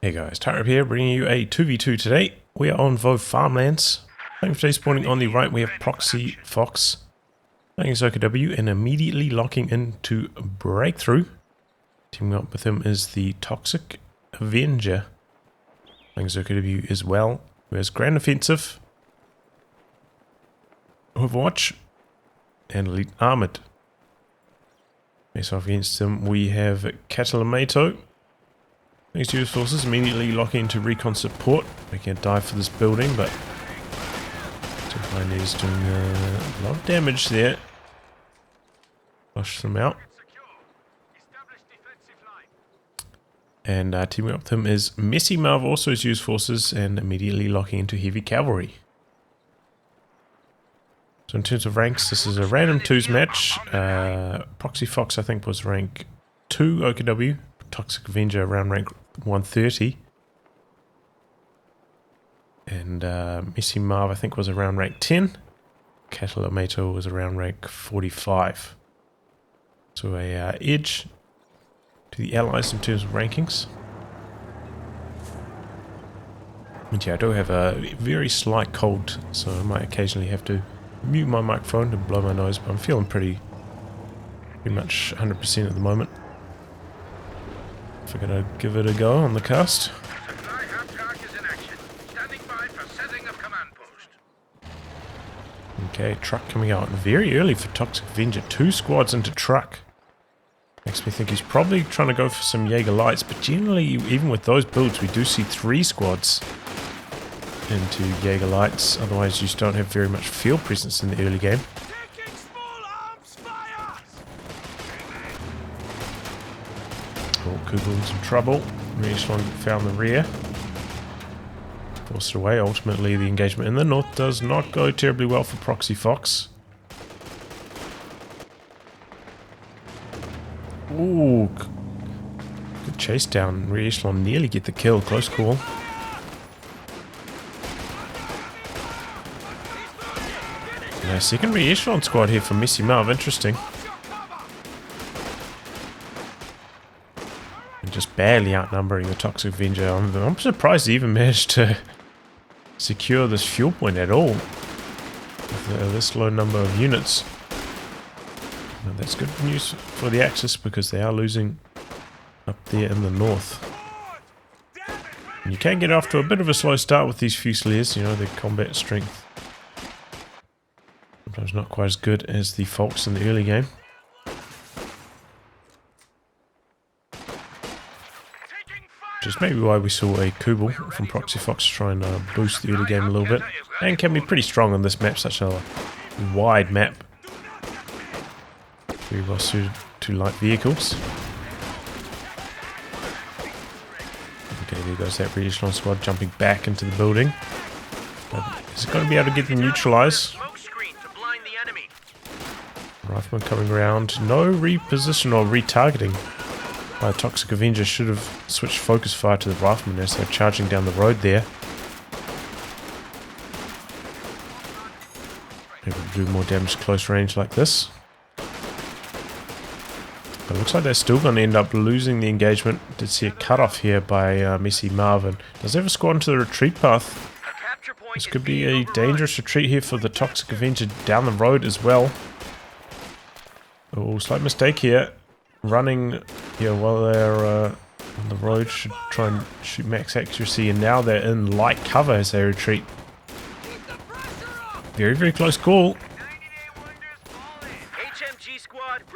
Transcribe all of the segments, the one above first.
Hey guys, Tyrip here, bringing you a 2v2 today. We are on Vaux Farmlands. Playing today, spawning on the right, we have Proxy Fox playing as OKW and immediately locking into Breakthrough. Teaming up with him is the thet0xicavenger playing as OKW as well. Who has Grand Offensive, Overwatch, and Elite Armored. Face off against him, we have katalamato. These two forces immediately lock into Recon support. We can't dive for this building, but is doing a lot of damage there. Flush them out. And teaming up with him is MessyMarv, also has used forces and immediately locking into heavy cavalry. So in terms of ranks, this is a random 2s match. Proxy Fox I think was rank 2 OKW. thet0xicavenger around rank 130. And MessyMarv I think was around rank 10. katalamato was around rank 45. So a edge to the allies in terms of rankings. And yeah, I do have a very slight cold, so I might occasionally have to mute my microphone and blow my nose, but I'm feeling pretty much 100% at the moment. We're going to give it a go on the cast. Okay, truck coming out very early for thet0xicavenger. 2 squads into truck. Makes me think he's probably trying to go for some Jaeger lights, but generally, even with those builds, we do see 3 squads into Jaeger lights. Otherwise, you just don't have very much field presence in the early game. Kugel in some trouble. Recon found the rear. Forced it away. Ultimately, the engagement in the north does not go terribly well for Proxy Fox. Ooh, good chase down. Recon nearly get the kill. Close call. And a second Recon squad here for MessyMarv. Interesting. Just barely outnumbering the thet0xicavenger. I'm surprised he even managed to secure this fuel point at all with this low number of units. Now that's good news for the Axis because they are losing up there in the north. And you can get off to a bit of a slow start with these Fusiliers, you know, their combat strength sometimes not quite as good as the Vaux in the early game. Which is maybe why we saw a Kubel from Proxy Fox try and boost the early game a little bit. And can be pretty strong on this map, such a wide map. Very well suited to light vehicles. Okay, there goes that Recon squad jumping back into the building. But is it going to be able to get them neutralized? Rifleman coming around. No reposition or retargeting. thet0xicavenger should have switched focus fire to the riflemen as they're charging down the road there. Able to do more damage close range like this. But it looks like they're still going to end up losing the engagement. Did see a cutoff here by MessyMarv, and does have a squad into the retreat path. This could be a dangerous retreat here for the thet0xicavenger down the road as well. Oh, slight mistake here. Running here while they're on the road, should try and shoot max accuracy, and now they're in light cover as they retreat. Very, very close call.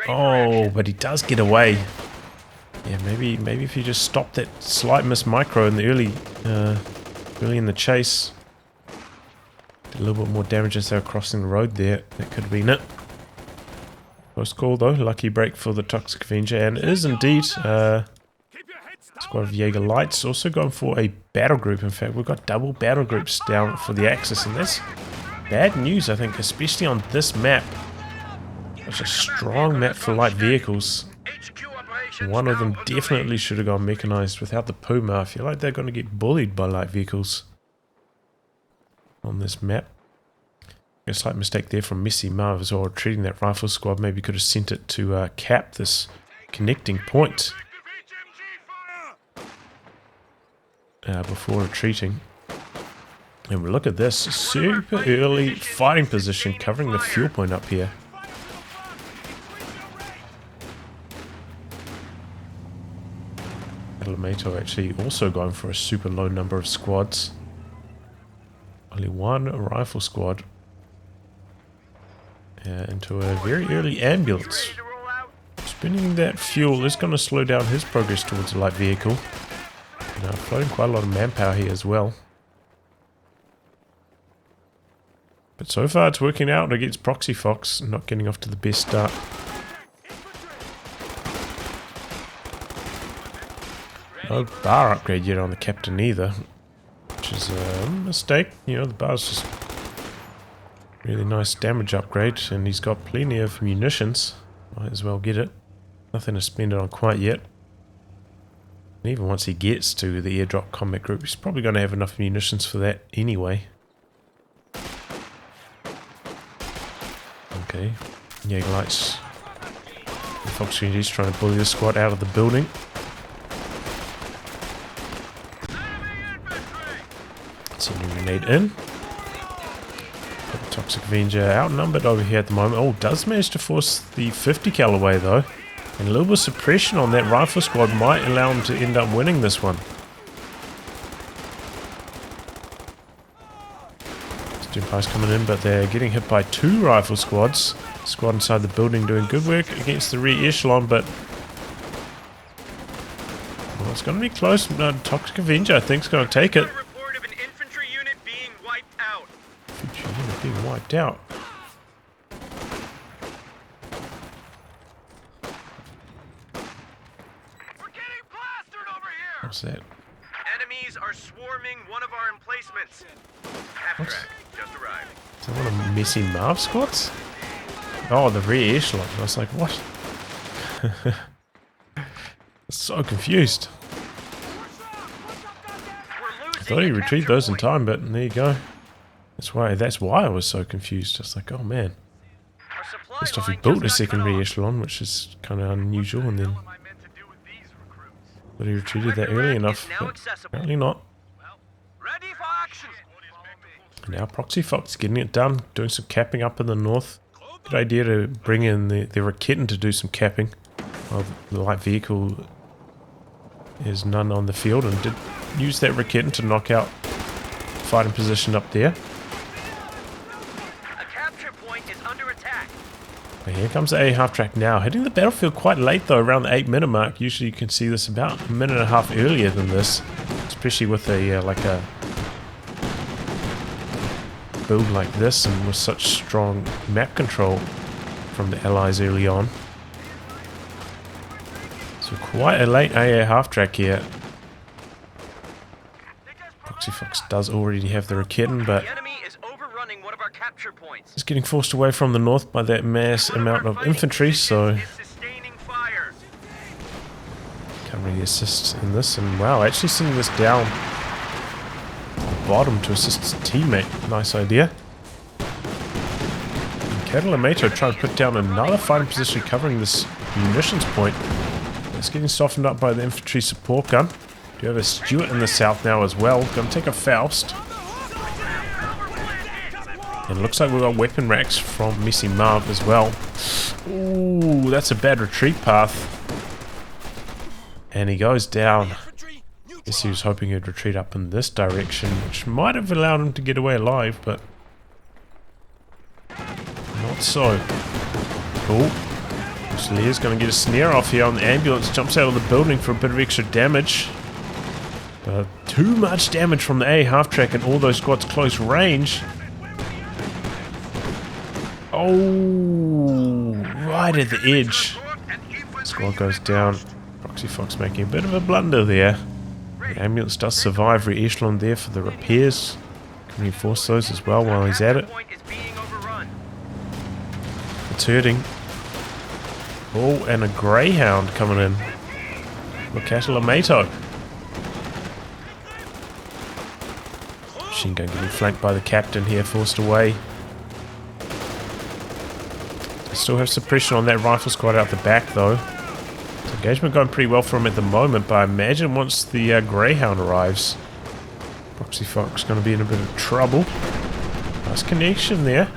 Oh, but he does get away. Yeah, maybe if you just stop that slight miss micro in the early in the chase, did a little bit more damage as they were crossing the road there. That could have been it. Close call though, lucky break for the thet0xicavenger, and it is indeed squad of Jaeger Lights. Also going for a battle group. In fact, we've got double battle groups down for the Axis, and that's bad news, I think, especially on this map. It's a strong map for light vehicles. One of them definitely should have gone mechanized. Without the Puma, I feel like they're going to get bullied by light vehicles on this map. A slight mistake there from MessyMarv as well, retreating that rifle squad. Maybe could have sent it to cap this connecting point. before retreating. And we look at this super early fighting position covering the fuel point up here. Katalamato actually also going for a super low number of squads. Only one rifle squad. Into a very early ambulance. Spending that fuel is going to slow down his progress towards a light vehicle. Floating quite a lot of manpower here as well. But so far it's working out against Proxy Fox, not getting off to the best start. No bar upgrade yet on the captain either, which is a mistake. You know, the bar's just really nice damage upgrade, and he's got plenty of munitions. Might as well get it. Nothing to spend it on quite yet. And even once he gets to the airdrop combat group, he's probably going to have enough munitions for that anyway. Okay, Jaeger Lights. The Fox Rangers trying to bully the squad out of the building. Sending a grenade in. thet0xicavenger outnumbered over here at the moment. Oh, does manage to force the 50 cal away though. And a little bit of suppression on that rifle squad might allow him to end up winning this one. Stimpies coming in, but they're getting hit by two rifle squads. Squad inside the building doing good work against the rear echelon, but well, it's going to be close. thet0xicavenger, I think, is going to take it. Report of an infantry unit being wiped out. Infantry unit being wiped out. We're getting plastered over here. What's that? Enemies are swarming one of our emplacements. Half-track just arrived. Is that one of MessyMarv squads? Oh, the rear echelon. I was like, what? So confused. I thought he retrieved those in time, but there you go. That's why I was so confused. I was like, oh man. First off, he built a secondary echelon, which is kind of unusual, and then but he retreated that early enough, but apparently not. Ready for action. And now Proxy Fox getting it done, doing some capping up in the north. Good idea to bring in the Recon to do some capping. Well, the light vehicle is none on the field, and did use that Recon to knock out fighting position up there. A capture point is under attack. And here comes the A half-track now, hitting the battlefield quite late though, around the 8-minute mark. Usually you can see this about a minute and a half earlier than this, especially with a like a build like this and with such strong map control from the allies early on. So quite a late AA half-track here. Proxy Fox does already have the Recon, but The enemy is overrunning one of our capture points. it's getting forced away from the north by that mass amount of infantry, so Is sustaining fire. can't really assist in this. And wow, actually sending this down the bottom to assist his teammate. Nice idea. And katalamato trying to put down another fighting position covering this munitions point. It's getting softened up by the infantry support gun. Do have a Stuart in the south now as well. Gonna take a Faust. And it looks like we've got weapon racks from MessyMarv as well. Ooh, that's a bad retreat path. And he goes down. Guess he was hoping he'd retreat up in this direction, which might have allowed him to get away alive, but not so. Cool. Lear's going to get a snare off here on the ambulance. Jumps out of the building for a bit of extra damage. Too much damage from the A half-track and all those squads close range. Oh, right at the edge. Squad goes down. Proxy Fox making a bit of a blunder there. The ambulance does survive re-echelon there for the repairs. Can reinforce those as well while he's at it. It's hurting. Oh, and a Greyhound coming in. Look, katalamato. Machine gun getting flanked by the captain here, forced away. They still have suppression on that rifle squad out the back though. So engagement going pretty well for him at the moment, but I imagine once the Greyhound arrives, Proxy Fox going to be in a bit of trouble. Nice connection there.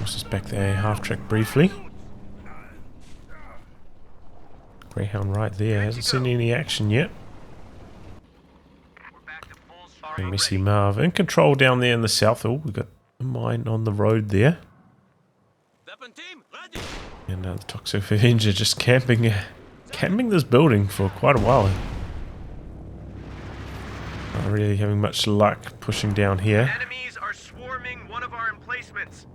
Let's just back there half track briefly. Greyhound right there, hasn't seen any action yet. And MessyMarv in control down there in the south. Oh, we've got a mine on the road there. And the thet0xicavenger just camping this building for quite a while. Not really having much luck pushing down here. Enemies are swarming one of our emplacements.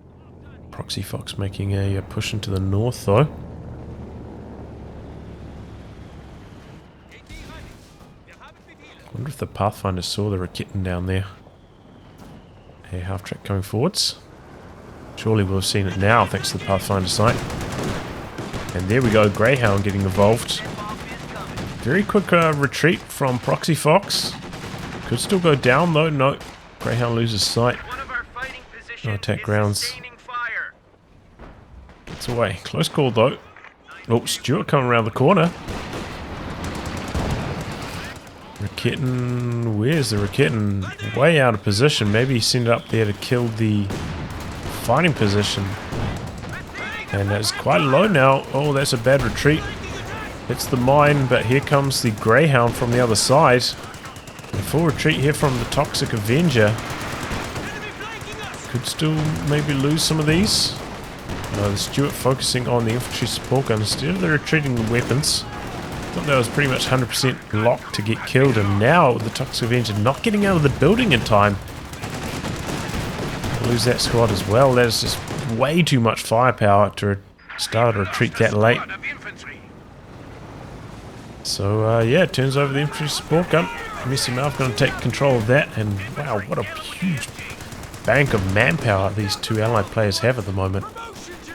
Proxy Fox making a push into the north though. I wonder if the Pathfinder saw the Recon down there. A half track coming forwards. Surely we'll have seen it now thanks to the Pathfinder sight. And there we go, Greyhound getting involved. Very quick retreat from Proxy Fox. Could still go down though. No, Greyhound loses sight. No attack grounds. It's away. Close call though. Oh, Stuart coming around the corner. Recon, where's the Recon? Way out of position. Maybe he sent it up there to kill the fighting position. And that's quite low now. Oh, that's a bad retreat. Hits the mine, but here comes the Greyhound from the other side. A full retreat here from the thet0xicavenger. Could still maybe lose some of these. No, the Stuart focusing on the infantry support gun instead of the retreating weapons. Thought that was pretty much 100% locked to get killed, and now the thet0xicavenger not getting out of the building in time. Lose that squad as well. That is just way too much firepower to start a retreat that late. So yeah, it turns over the infantry support gun. MessyMarv going to take control of that, and wow, what a huge bank of manpower these two allied players have at the moment.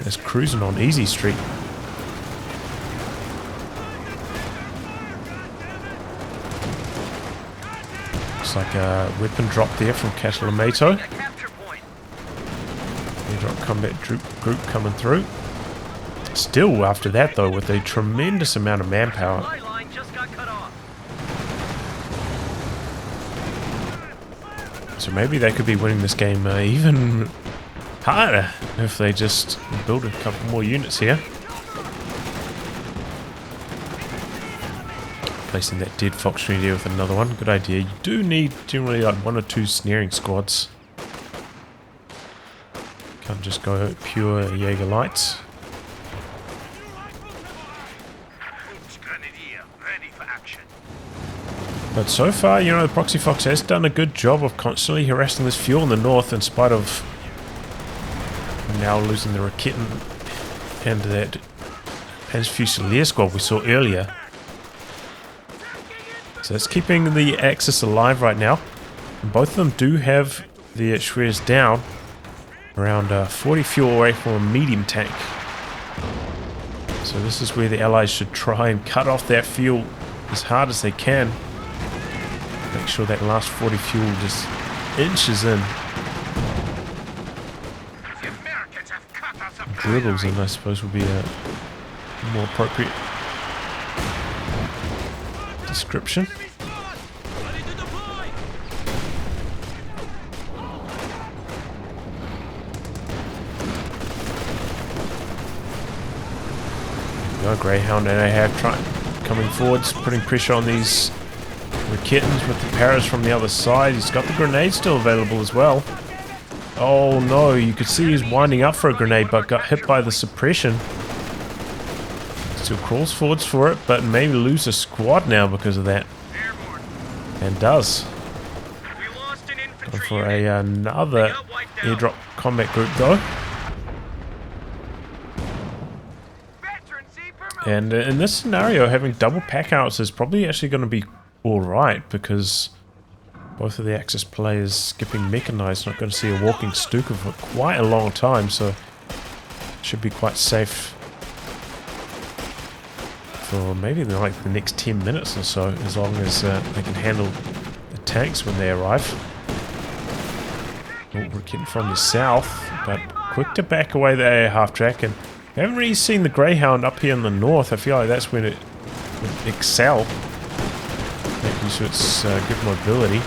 It's cruising on easy street. Looks like a weapon drop there from Katalamato. Airdrop combat group coming through. Still after that though, with a tremendous amount of manpower. So maybe they could be winning this game even harder if they just build a couple more units here. Placing that dead Fox tree there with another one. Good idea. You do need generally like 1 or 2 snaring squads. Can't just go pure Jaeger lights. But so far, you know, the Proxy Fox has done a good job of constantly harassing this fuel in the north in spite of now losing the Recon and that Fusilier squad we saw earlier. So it's keeping the Axis alive right now. And both of them do have the Schwers down. Around 40 fuel away from a medium tank. So this is where the Allies should try and cut off that fuel as hard as they can. Make sure that last 40 fuel just inches in. Dribbles in, I suppose, would be a more appropriate description. No, Greyhound and AHAV coming forwards, putting pressure on these Recons with the paras from the other side. He's got the grenade still available as well. Oh no, you could see he's winding up for a grenade but got hit by the suppression. Still crawls forwards for it, but maybe lose a squad now because of that. And does. Go for another airdrop combat group though. And in this scenario, having double pack-outs is probably actually going to be alright, because both of the Axis players skipping mechanized, not going to see a walking Stuka for quite a long time, so it should be quite safe for maybe like the next 10 minutes or so, as long as they can handle the tanks when they arrive. Oh, we're getting from the south, but quick to back away the half track, and I haven't really seen the Greyhound up here in the north. I feel like that's when it excel. Making sure it's good mobility.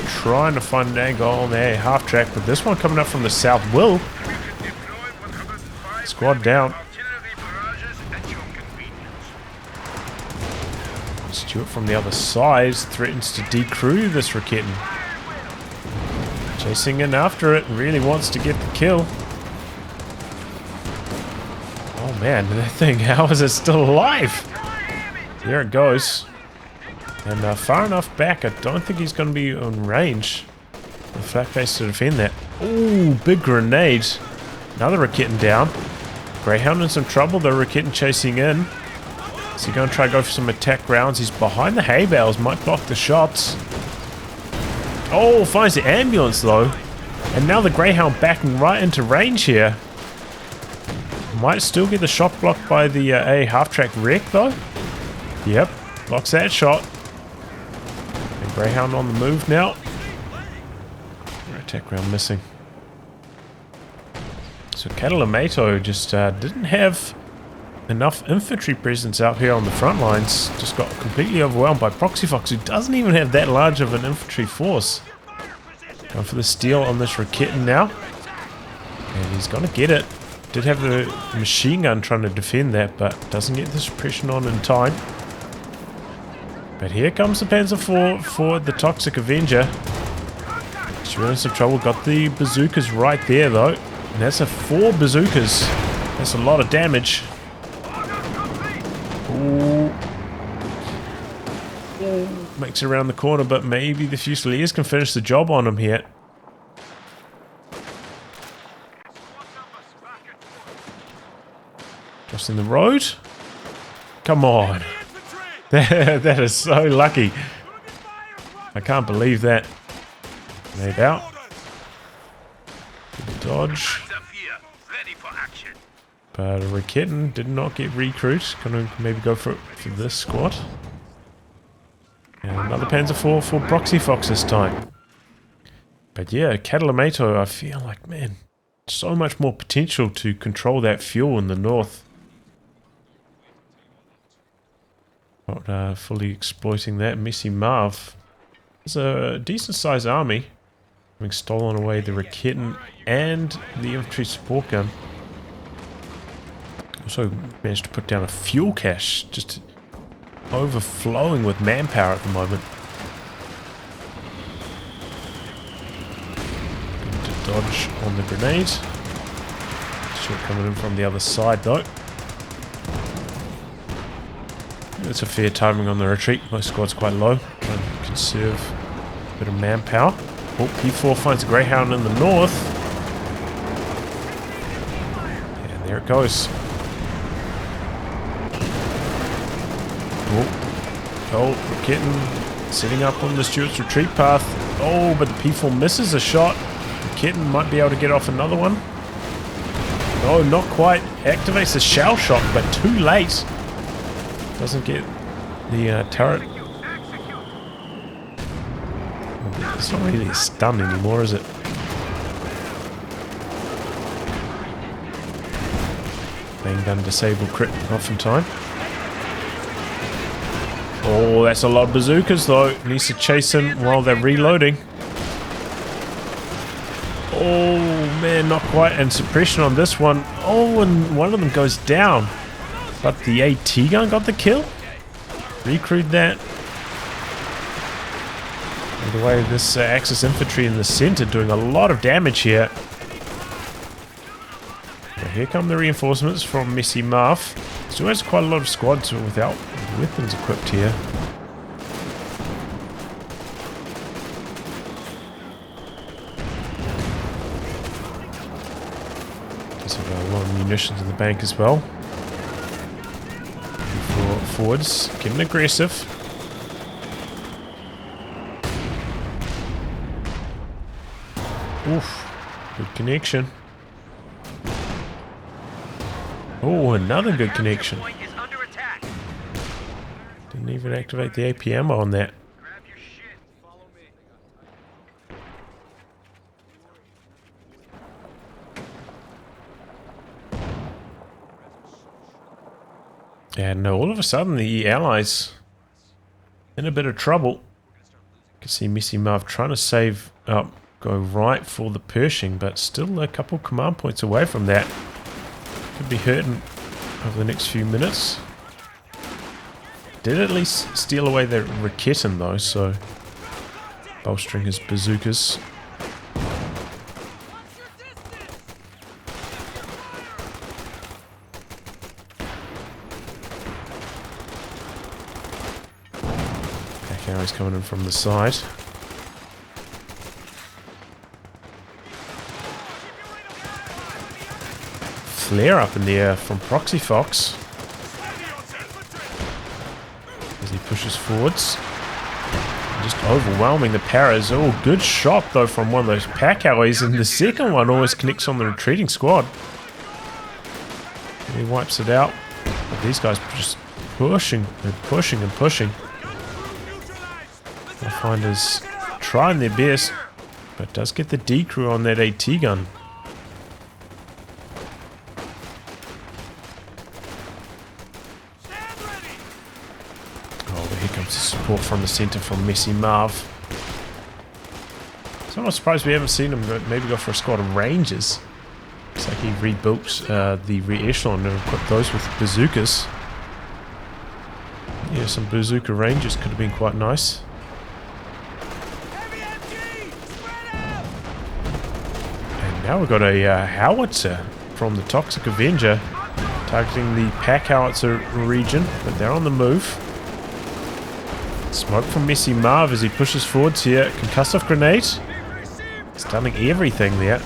Trying to find an angle on the half track, but this one coming up from the south will. Squad down. Stewart from the other side threatens to decrew this Recon. Chasing in after it, really wants to get the kill. Oh man, that thing, how is it still alive? There it goes. And far enough back, I don't think he's going to be on range. The flat base to defend that. Ooh, big grenade. Another Recon down. Greyhound in some trouble, though. Recon chasing in. So you're going to try to go for some attack rounds. He's behind the hay bales, might block the shots. Oh, finds the ambulance though. And now the Greyhound backing right into range here. Might still get the shot blocked by the A half-track wreck though. Yep, blocks that shot. And Greyhound on the move now. Attack round missing. So Katalamato just didn't have enough infantry presence out here on the front lines. Just got completely overwhelmed by Proxy Fox, who doesn't even have that large of an infantry force. Going for the steal on this Recon now. And he's going to get it. Did have the machine gun trying to defend that, but doesn't get the suppression on in time. But here comes the Panzer IV for the thet0xicavenger. She's in some trouble. Got the bazookas right there though. And that's a 4 bazookas. That's a lot of damage. Ooh. Makes it around the corner, but maybe the Fusiliers can finish the job on him here. Crossing the road. Come on. That is so lucky. I can't believe that. Made out. Good dodge. But a Recon did not get recruit. Gonna maybe go for this squad. And another Panzer IV for Proxy Fox this time. But yeah, Katalamato, I feel like, man, so much more potential to control that fuel in the north. Not fully exploiting that. MessyMarv is a decent sized army. Having stolen away the Recon and the infantry support gun. Also managed to put down a fuel cache, just overflowing with manpower at the moment. Good to dodge on the grenade. Shot coming in from the other side though. It's a fair timing on the retreat. My squad's quite low. Trying to conserve a bit of manpower. Oh, P4 finds a Greyhound in the north. And there it goes. Oh, Recon sitting up on the Stuart's retreat path. Oh, but the P4 misses a shot. Recon might be able to get off another one. Oh, not quite. Activates the shell shock, but too late. Doesn't get the turret. It's not really a stun anymore, is it? Bang gun disable crit off in time. Oh, that's a lot of bazookas though. Needs to chase him while they're reloading. Oh man, not quite. And suppression on this one. Oh, and one of them goes down. But the AT gun got the kill. Recruit that. By the way, this Axis infantry in the center doing a lot of damage here. But here come the reinforcements from MessyMarv. Still has quite a lot of squads without weapons equipped here. Does have a lot of munitions in the bank as well. Forwards, getting aggressive. Oof, good connection. Oh, another good connection. Didn't even activate the AP ammo on that. And no, all of a sudden the Allies in a bit of trouble. You can see MessyMarv trying to save up, go right for the Pershing, but still a couple command points away from that. Could be hurting over the next few minutes. Did at least steal away the Recon though, so bolstering his bazookas. Cavalry's coming in from the side. Flare up in the air from Proxy Fox as he pushes forwards. Just overwhelming the paras. Oh, good shot though from one of those pack allies, and the second one almost connects on the retreating squad. And he wipes it out. But these guys just pushing and pushing and pushing. Pathfinder's trying their best, but does get the decrew on that AT gun. Oh, but here comes the support from the centre from MessyMarv. So I'm not surprised we haven't seen him maybe go for a squad of Rangers. Looks like he rebuilt the rear echelon and equipped those with bazookas. Yeah, some bazooka Rangers could have been quite nice. Now we've got a howitzer from the thet0xicavenger targeting the pack howitzer region, but they're on the move. Smoke from MessyMarv as he pushes forwards here. Concussive grenade. Stunning everything there.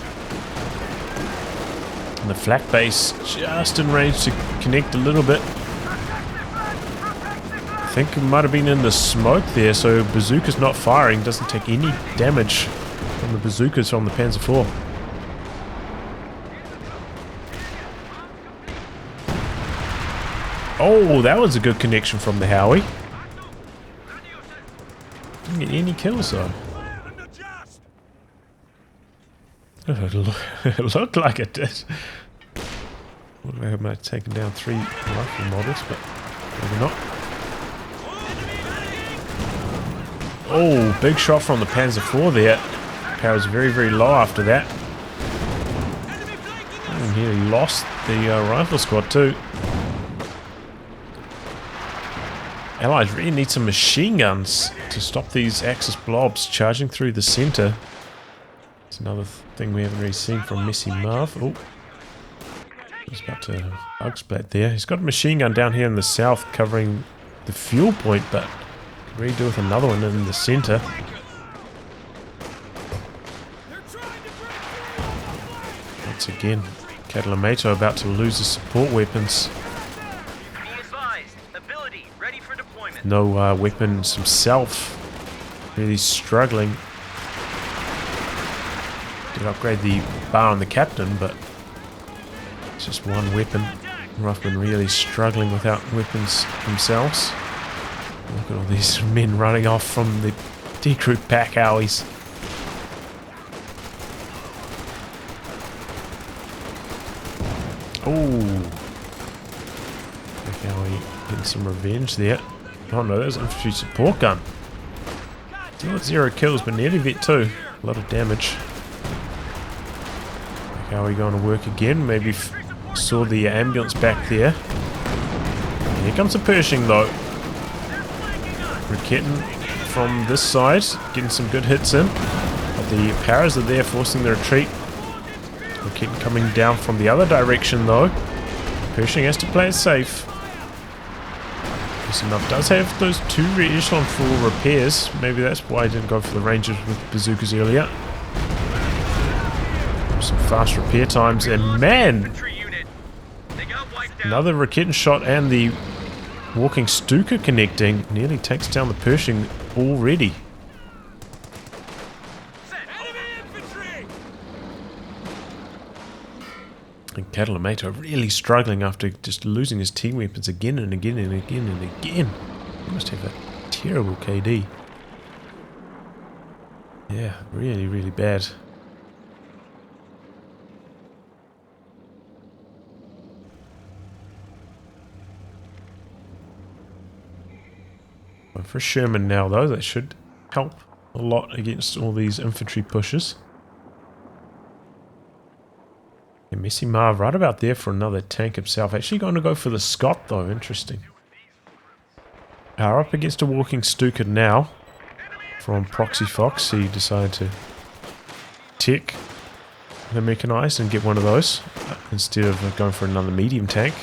And the flak base just in range to connect a little bit. I think it might have been in the smoke there, so bazooka's not firing. Doesn't take any damage from the bazookas from the Panzer IV. Oh, that was a good connection from the Howie. Didn't get any kills though. It looked like it did. Looked like I might have taken down 3 rifle models, but maybe not. Oh, big shot from the Panzer IV there. Power's very, very low after that. And he lost the rifle squad too. Allies really need some machine guns to stop these Axis blobs charging through the centre. It's another thing we haven't really seen from MessyMarv. Oh, he's about to bug splat there. He's got a machine gun down here in the south covering the fuel point, but can really do with another one in the centre. Once again, Katalamato about to lose his support weapons. No weapons himself. Really struggling. Did upgrade the bar on the captain, but it's just one weapon. Ruffman really struggling without weapons themselves. Look at all these men running off from the decrew pack owies. Oh, pack owie getting some revenge there. Oh no, that was an infantry support gun. Still at 0 kills, but nearly vet 2. A lot of damage. How are we going to work again? Maybe saw the ambulance back there. And here comes the Pershing though. Recon from this side, getting some good hits in. But the paras are there forcing the retreat. Recon coming down from the other direction though. Pershing has to play it safe. MessyMarv does have those 2 rear echelon for repairs. Maybe that's why I didn't go for the Rangers with bazookas earlier. Some fast repair times, and man! Another Recon shot and the walking Stuka connecting. Nearly takes down the Pershing already. And Katalamato really struggling after just losing his team weapons again and again and again and again. He must have a terrible KD. Yeah, really, really bad. Going for a Sherman now though, that should help a lot against all these infantry pushes. Yeah, MessyMarv right about there for another tank himself. Actually going to go for the Scott though, interesting. Power up against a walking Stuka now from Proxy Fox. He decided to tick the mechanized and get one of those instead of going for another medium tank.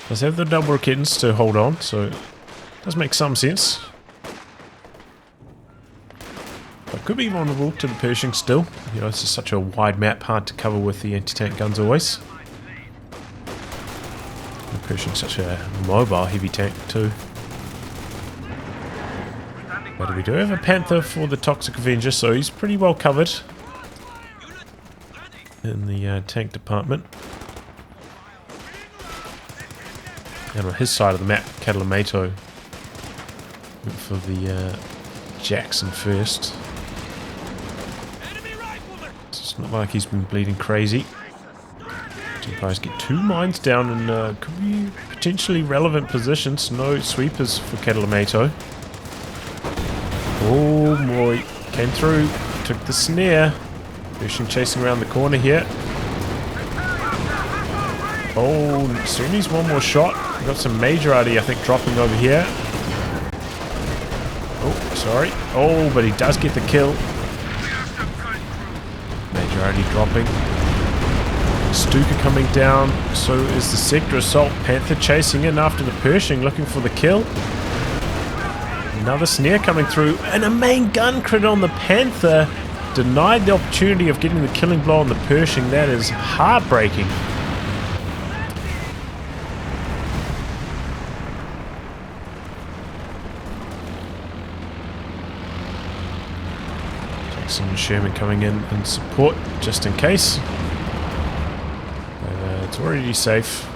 Does have the double Recons to hold on, so it does make some sense. But could be vulnerable to the Pershing still. You know, it's just such a wide map, hard to cover with the anti-tank guns always. The Pershing's such a mobile heavy tank too. But we do have a Panther for the thet0xicavenger, so he's pretty well covered in the tank department. And on his side of the map, Katalamato went for the Jackson first. It's not like he's been bleeding crazy. Two guys get 2 mines down in could be potentially relevant positions. No sweepers for Katalamato. Oh boy, came through, took the snare. Pershing chasing around the corner here. Oh, soon needs one more shot. We've got some majority, I think, dropping over here. Oh, sorry. Oh, but he does get the kill. Majority dropping. Stuka coming down. So is the Sector Assault. Panther chasing in after the Pershing, looking for the kill. Another snare coming through. And a main gun crit on the Panther. Denied the opportunity of getting the killing blow on the Pershing. That is heartbreaking. Jackson and Sherman coming in support just in case. It's already safe.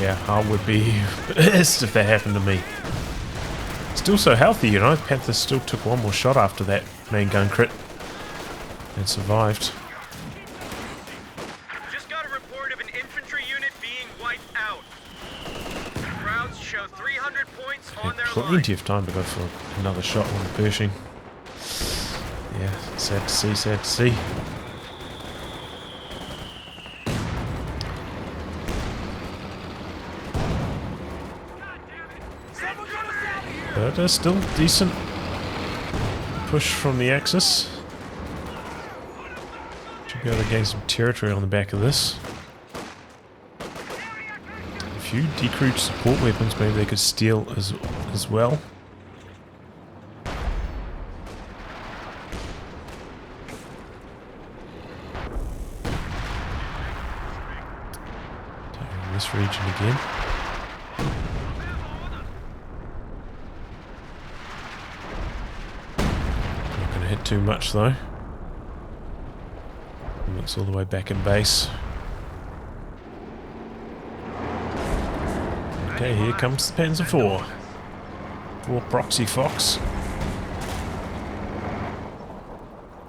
Yeah, I would be pissed if that happened to me. Still so healthy, you know. Panther still took one more shot after that main gun crit and survived. Just got a report of an infantry unit being wiped out. Crowds show 300 points on their line. Plenty of time to go for another shot on the Pershing. Yeah, sad to see, sad to see. But still decent push from the Axis. Should be able to gain some territory on the back of this. A few decrewed support weapons maybe they could steal as well. Taking this region again. Hit too much though. Looks all the way back in base. Okay, here comes the Panzer IV for Proxy Fox.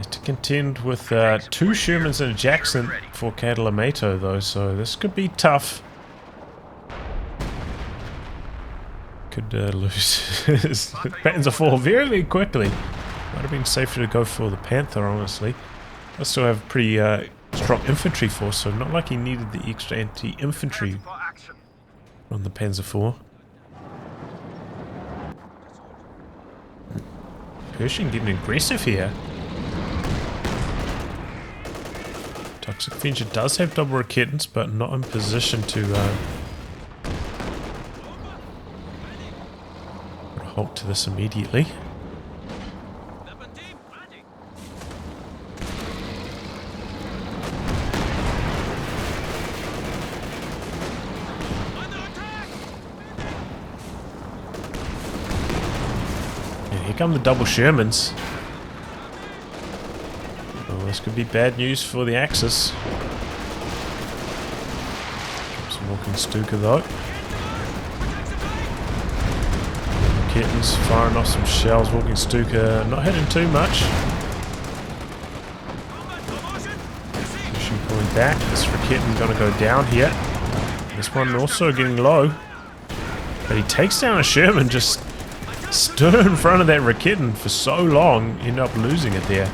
To contend with 2 Shermans and a Jackson for Katalamato though, so this could be tough. Could lose his Panzer IV very, very quickly. Might have been safer to go for the Panther, honestly. I still have a pretty strong infantry force, so not like he needed the extra anti-infantry on the Panzer IV. Pershing getting aggressive here. thet0xicavenger does have double Recons, but not in position to put a halt to this immediately. Here come the double Shermans. Well, this could be bad news for the Axis. Some walking Stuka though. Kittens firing off some shells. Walking Stuka not hitting too much. Pulling back. This Recon gonna go down here. This one also getting low. But he takes down a Sherman, just stood in front of that Recon for so long, ended up losing it there.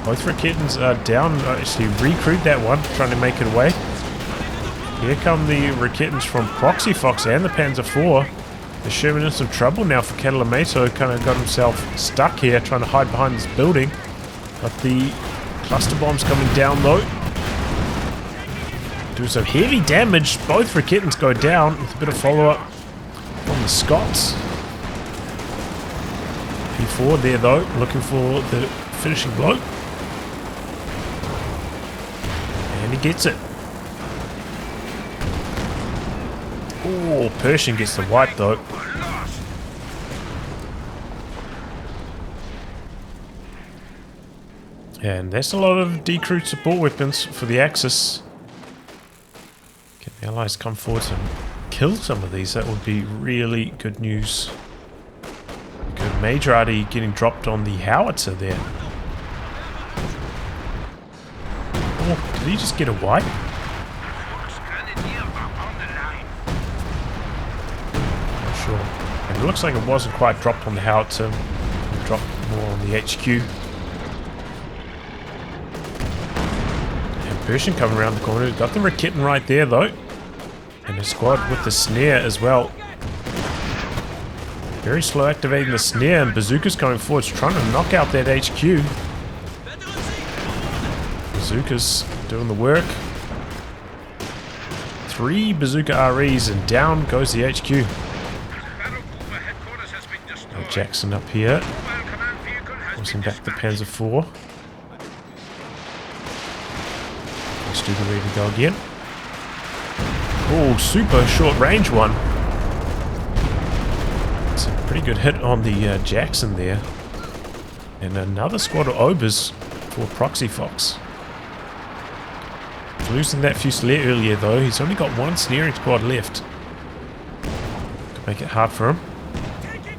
Both Recons are down. Actually recruit that one, trying to make it away. Here come the Recons from Proxy Fox and the Panzer IV. The Sherman in some trouble now for Katalamato. Kind of got himself stuck here, trying to hide behind this building. But the cluster bombs coming down though. Do some heavy damage. Both Recons go down with a bit of follow-up from the Scots. P4 there though, looking for the finishing blow. And he gets it. Oh, Pershing gets the wipe though. And that's a lot of decrewed support weapons for the Axis. Can the Allies come forward and kill some of these? That would be really good news. Good Major Arty getting dropped on the howitzer there. Oh, did he just get a wipe? Sure. And it looks like it wasn't quite dropped on the howitzer. It dropped more on the HQ. And Pershing coming around the corner. Got the Recon right there though. And a squad with the snare as well. Very slow activating the snare, and bazookas coming forwards trying to knock out that HQ. Bazookas doing the work. 3 bazooka REs and down goes the HQ. Jackson up here, forcing back the Panzer IV. Stupid ready to go again. Oh, super short range one. It's a pretty good hit on the Jackson there. And another squad of Obers for Proxy Fox. Losing that Fusilier earlier though, he's only got 1 snaring squad left. Could make it hard for him.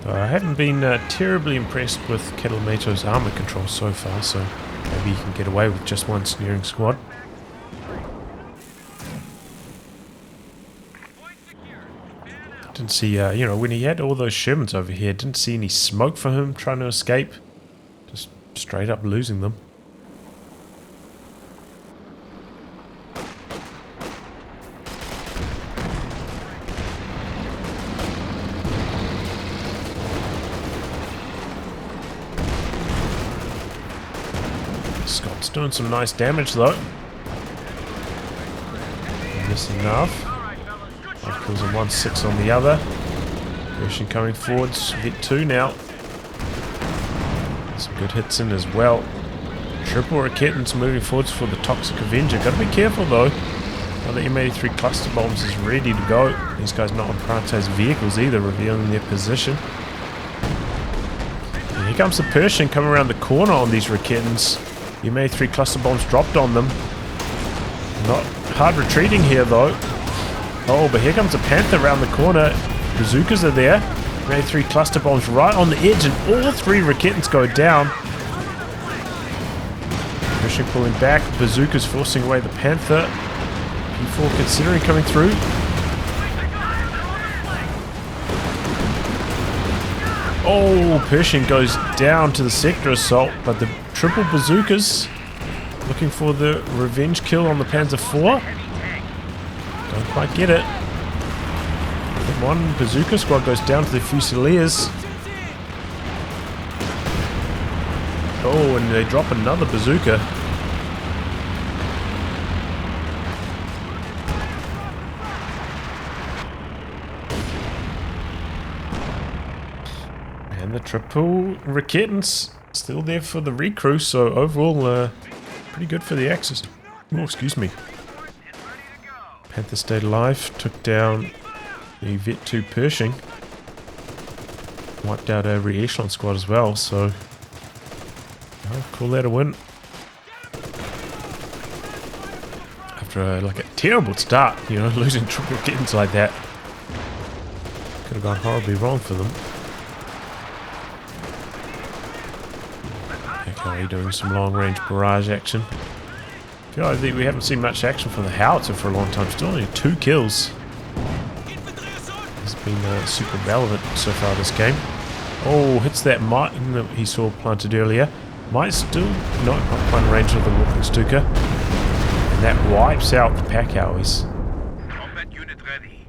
I haven't been terribly impressed with Katalamato's armor control so far, so maybe he can get away with just 1 snaring squad. Didn't see, you know, when he had all those Shermans over here, didn't see any smoke for him trying to escape. Just straight up losing them. Scott's doing some nice damage though. Missing enough. 5 kills on one, 6 on the other. Pershing coming forwards. Hit 2 now. Some good hits in as well. Triple Recons moving forwards for the thet0xicavenger. Gotta be careful though. Now the M83 cluster bombs is ready to go. These guys not on prioritized vehicles either, revealing their position. And here comes the Pershing coming around the corner on these Recons. The M83 cluster bombs dropped on them. Not hard retreating here though. Oh, but here comes a Panther around the corner. Bazookas are there. M83 cluster bombs right on the edge, and all 3 Recons go down. Pershing pulling back. Bazookas forcing away the Panther. P4 considering coming through. Oh, Pershing goes down to the sector assault, but the triple bazookas looking for the revenge kill on the Panzer IV. Don't quite get it. One bazooka squad goes down to the Fusiliers. Oh, and they drop another bazooka. And the triple Recons still there for the recrew, so overall pretty good for the Axis. Oh, excuse me. Panther stayed alive, took down the Vet 2 Pershing. Wiped out every echelon squad as well, so I'll call that a win. After like a terrible start, you know, losing triple kittens like that. Could have gone horribly wrong for them. Okay, doing some long range barrage action. Yeah, I think we haven't seen much action from the howitzer for a long time. Still only 2 kills. He's been super relevant so far this game. Oh, hits that mine that he saw planted earlier. Might still not find range of the walking Stuka. And that wipes out the pack owies. Combat unit ready.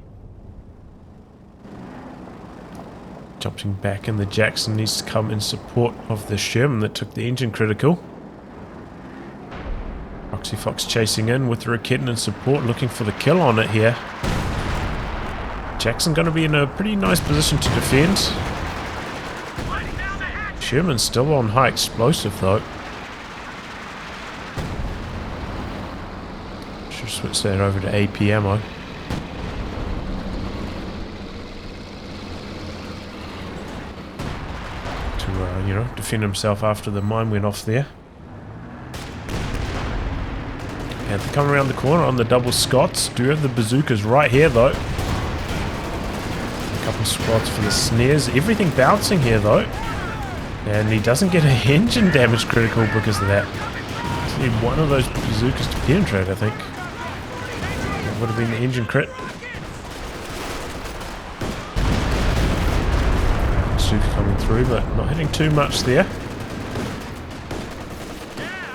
Jumping back in, the Jackson needs to come in support of the Sherman that took the engine critical. Proxy Fox chasing in with the Recon in support, looking for the kill on it here. Jackson going to be in a pretty nice position to defend. Sherman's still on high explosive though. Should switch that over to AP ammo. To, you know, defend himself after the mine went off there. And they're coming around the corner on the double Scots. Do have the bazookas right here though. A couple squads for the snares. Everything bouncing here though. And he doesn't get a engine damage critical because of that. Just need one of those bazookas to penetrate, I think. That would have been the engine crit. Bazooka coming through, but not hitting too much there.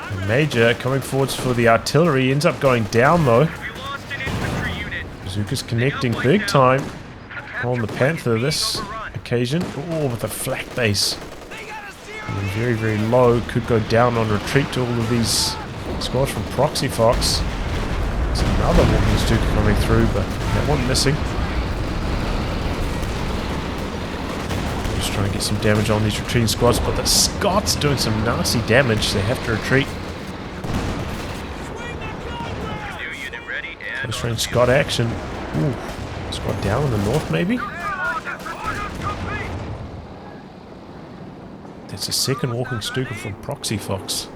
And Major coming forwards for the artillery. Ends up going down though. Bazooka's connecting big time on the Panther this occasion. Oh, with a flak base. And very, very low. Could go down on retreat to all of these squads from Proxy Fox. There's another walking Stuka coming through, but that one missing. Just trying to get some damage on these retreating squads, but the Scots doing some nasty damage. They have to retreat. Close range Scot action. Ooh, squad down in the north maybe? That's a second walking Stuka from Proxy Fox.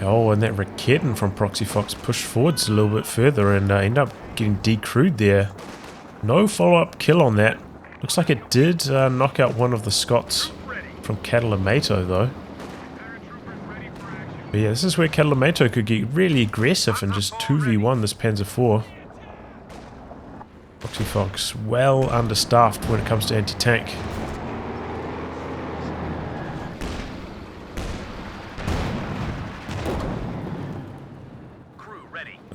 Oh, and that Recon from Proxy Fox pushed forwards a little bit further and ended up getting decrewed there. No follow-up kill on that. Looks like it did knock out one of the Scots from Katalamato though. But yeah, this is where Katalamato could get really aggressive and just 2v1 this Panzer IV. Proxy Fox well understaffed when it comes to anti-tank.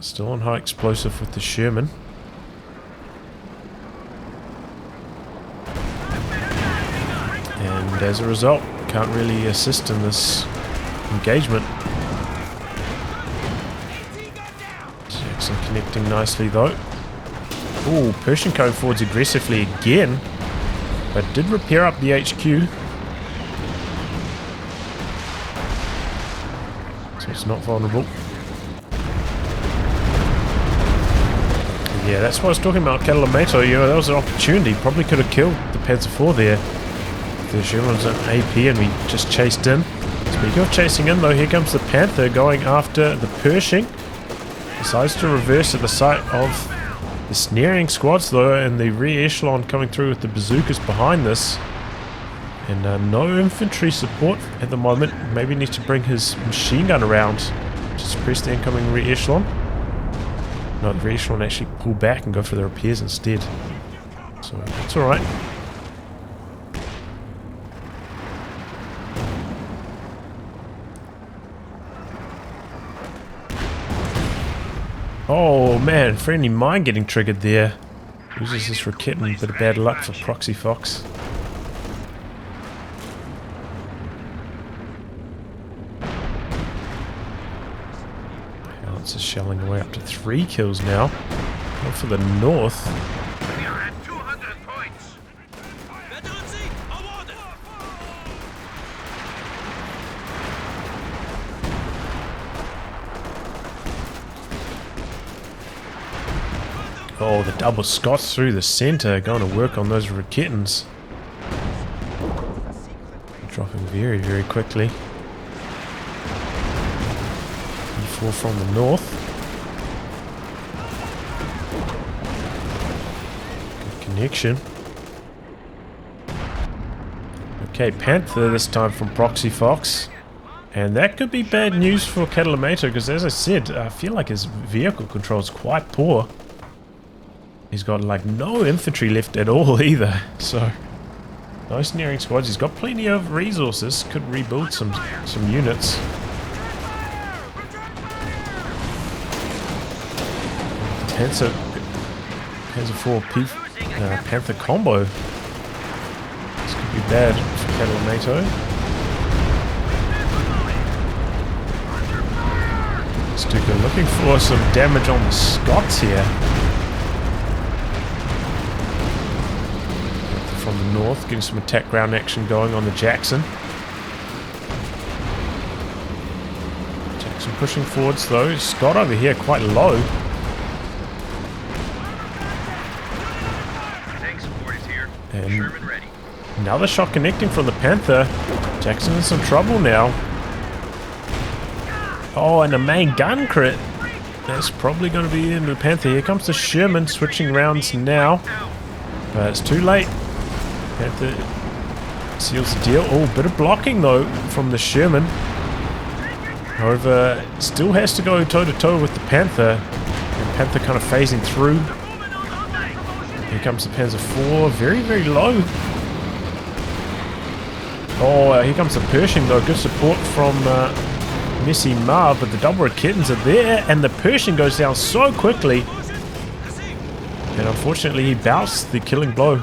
Still on high explosive with the Sherman. And as a result, can't really assist in this engagement. Jackson connecting nicely though. Ooh, Pershing going forwards aggressively again, but did repair up the HQ. So it's not vulnerable. Yeah, that's what I was talking about, Katalamato. You know, that was an opportunity. Probably could have killed the Panzer IV there. The Sherman's an AP and we just chased in. Speaking of chasing in though, here comes the Panther going after the Pershing. Decides to reverse at the sight of the snaring squads though, and the rear echelon coming through with the bazookas behind this. And no infantry support at the moment. Maybe needs to bring his machine gun around to suppress the incoming rear echelon. No, the rear echelon actually pull back and go for the repairs instead. So that's alright. Oh man, friendly mine getting triggered there. Uses this Recon, a bit of bad luck for Proxy Fox. Balance is shelling away up to 3 kills now. Go for the north. Oh, the double Scots through the centre, going to work on those Recons. Dropping very, very quickly. E4 from the north. Good connection. Okay, Panther this time from Proxy Fox. And that could be bad news for Katalamato, because as I said, I feel like his vehicle control is quite poor. He's got like no infantry left at all either, so no snaring squads. He's got plenty of resources, could rebuild some units. Panzer 4 Panther combo. This could be bad for Katalamato. Stuka looking for some damage on the Scots here. From the north, getting some attack ground action going on the Jackson. Jackson pushing forwards though. Scott over here quite low. And another shot connecting from the Panther. Jackson in some trouble now. Oh, and a main gun crit. That's probably going to be the end of the Panther. Here comes the Sherman switching rounds now. But it's too late. Panther seals the deal. Oh, bit of blocking though from the Sherman. However, still has to go toe-to-toe with the Panther. And Panther kind of phasing through. Here comes the Panzer 4. Very, very low. Oh, here comes the Pershing though. Good support from MessyMarv, but the double kittens are there, and the Pershing goes down so quickly. And unfortunately, he bounced the killing blow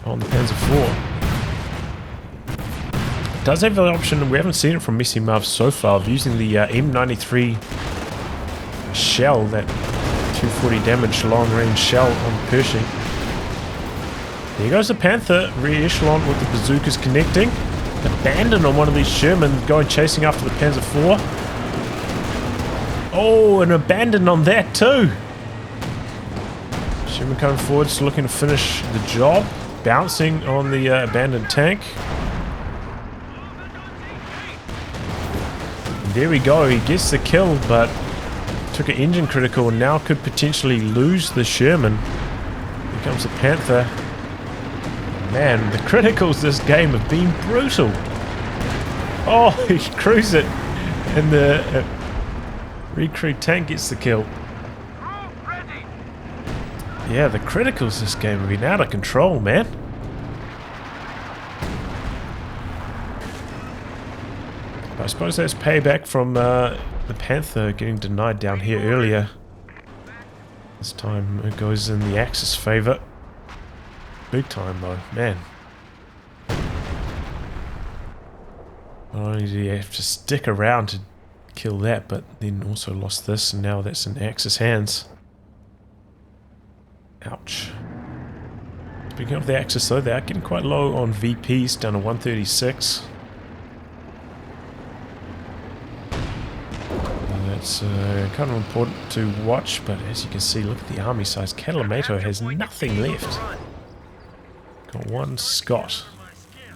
on the Panzer 4. Does have the option, we haven't seen it from MessyMarv so far, of using the M93 shell, that 240 damage long range shell on Pershing. There goes the Panther, re-echelon with the bazookas connecting. Abandon on one of these Sherman, going chasing after the Panzer 4. Oh, and abandon on that too. Sherman coming forwards, looking to finish the job. Bouncing on the abandoned tank. And there we go, he gets the kill, but took an engine critical and now could potentially lose the Sherman. Here comes the Panther. Man, the criticals this game have been brutal. Oh, he crews it. And the recruit tank gets the kill. Yeah, the criticals this game have been out of control, man. But I suppose that's payback from the Panther getting denied down here earlier. This time it goes in the Axis favor. Big time though, man. Not only do you have to stick around to kill that, but then also lost this, and now that's in Axis hands. Ouch. Speaking of the Axis though, they are getting quite low on VPs, down to 136. And that's kind of important to watch, but as you can see, look at the army size. Katalamato has nothing left. Got one Scot.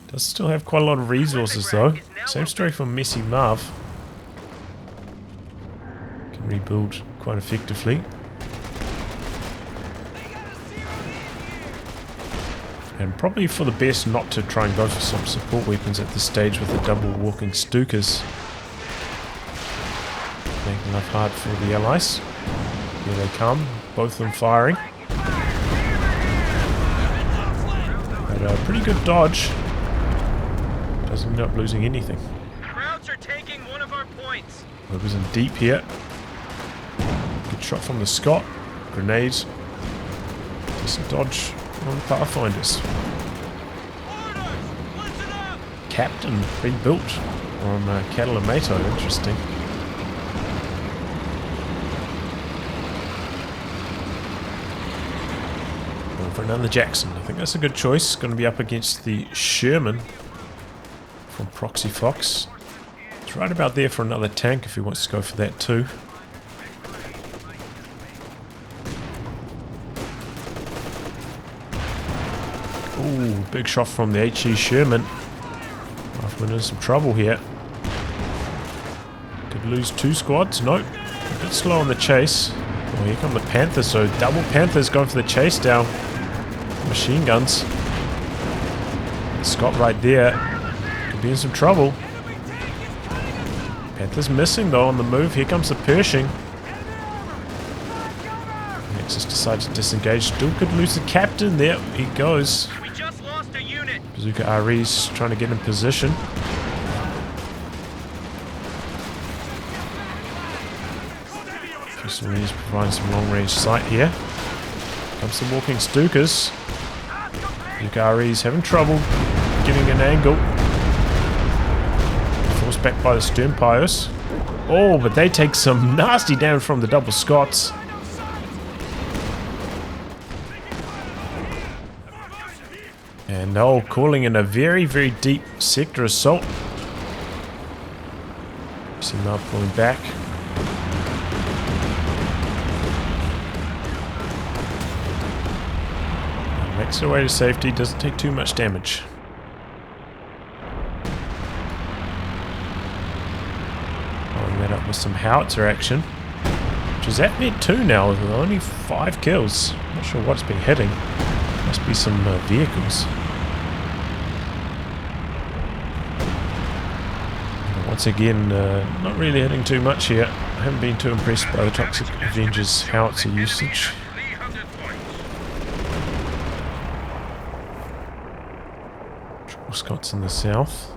Does still have quite a lot of resources though. Same story for MessyMarv. Can rebuild quite effectively. And probably for the best not to try and go for some support weapons at this stage with the double walking Stukas. Making life hard for the allies. Here they come, both of them firing. But pretty good dodge. Doesn't end up losing anything. Krauts are taking one of our points. It was in deep here. Good shot from the Scot. Grenades. Decent dodge on the Pathfinders. Captain rebuilt on Katalamato. Interesting. Going for another Jackson. I think that's a good choice. Going to be up against the Sherman from Proxy Fox. It's right about there for another tank if he wants to go for that too. Ooh, big shot from the HE Sherman. Rifleman in some trouble here. Could lose two squads. Nope. A bit slow on the chase. Oh, here come the Panther. So double Panthers going for the chase down. Machine guns. Scott right there. Could be in some trouble. Panther's missing though on the move. Here comes the Pershing. Nexus decides to disengage. Still could lose the captain. There he goes. We just lost a unit. Bazooka RE's trying to get in position. Fusiliers providing some long range sight here. Comes some walking Stukas. Bazooka RE's having trouble getting an angle. Forced back by the Sternpires. Oh, but they take some nasty damage from the double Scots. And oh, calling in a very, very deep sector assault. See now pulling back. Makes their way to safety, doesn't take too much damage. Following that up with some howitzer action, which is at mid 2 now with only 5 kills. Not sure what's been hitting. Must be some vehicles. Once again, not really hitting too much here. I haven't been too impressed by the Toxic Avenger's howitzer usage. Scots in the south.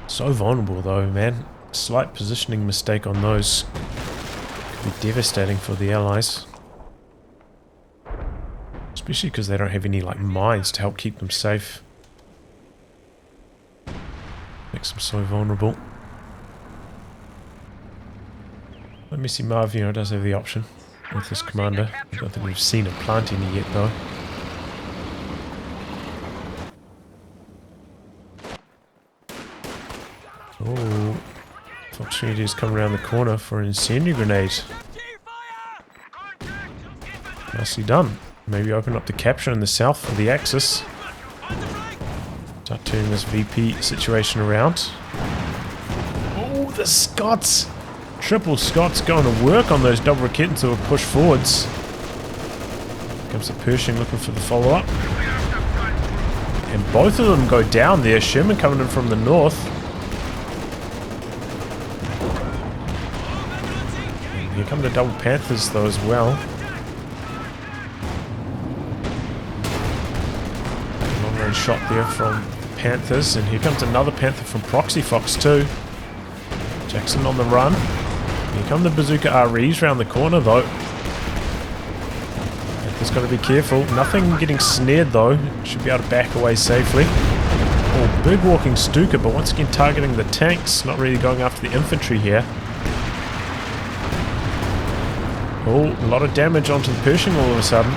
So vulnerable though, man. Slight positioning mistake on those could be devastating for the allies. Especially because they don't have any like mines to help keep them safe. Makes them so vulnerable. But MessyMarv, you know, does have the option with this commander. I don't think we've seen it plant any yet though. Oh, Fox is coming around the corner for an incendiary grenade. Nicely done. Maybe open up the capture in the south for the Axis. Start turning this VP situation around. Oh, the Scots! Triple Scots going to work on those double Raketans who will push forwards. Here comes the Pershing looking for the follow-up. And both of them go down there. Sherman coming in from the north. And here come the double Panthers though as well. Long range shot there from Panthers, and here comes another Panther from Proxy Fox too. Jackson on the run. Here come the Bazooka REs round the corner though. Panther's got to be careful. Nothing getting snared though. Should be able to back away safely. Oh, big walking Stuka, but once again targeting the tanks. Not really going after the infantry here. Oh, a lot of damage onto the Pershing all of a sudden.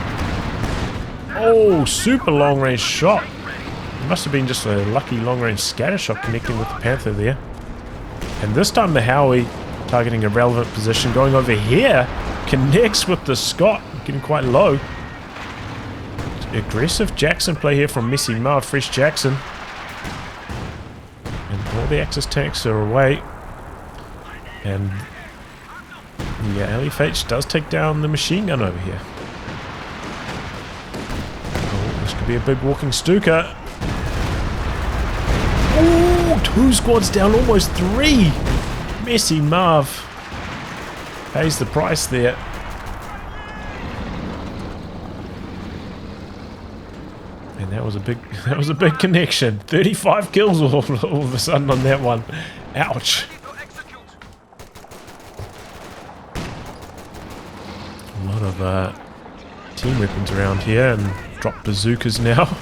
Oh, super long range shot. Must have been just a lucky long range scatter shot connecting with the Panther there. And this time the Howie, targeting a relevant position, going over here, connects with the Scot, getting quite low. Aggressive Jackson play here from MessyMarv, fresh Jackson. And all the Axis tanks are away. And yeah, LFH does take down the machine gun over here. Oh, this could be a big walking Stuka. Oh, 2 squads down, almost 3. MessyMarv pays the price there. And that was a big connection. 35 kills all of a sudden on that one. Ouch. A lot of team weapons around here, and drop bazookas now.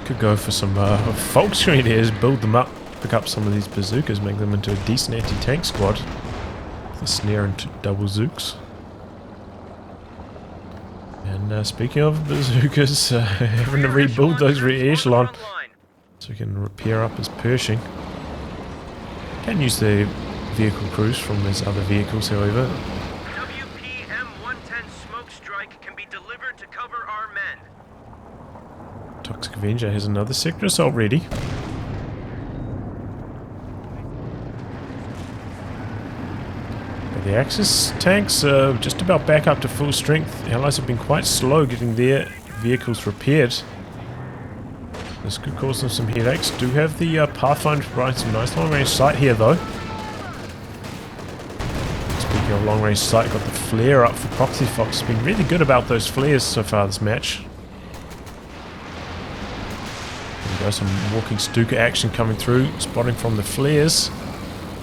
Could go for some Volks grenadiers, build them up, pick up some of these bazookas, make them into a decent anti-tank squad. The snare and double zooks. And speaking of bazookas, having to rebuild those rear echelon so we can repair up his Pershing. Can use the vehicle crews from his other vehicles, however. WPM-110 smoke strike can be delivered to cover our men. Toxic Avenger has another sector assault ready. But the The Axis tanks are just about back up to full strength. The Allies have been quite slow getting their vehicles repaired. This could cause them some headaches. Do have the Pathfinder providing some nice long-range sight here, though. Speaking of long-range sight, got the flare up for Proxy Fox. Has been really good about those flares so far this match. There we go, some walking Stuka action coming through, spotting from the flares.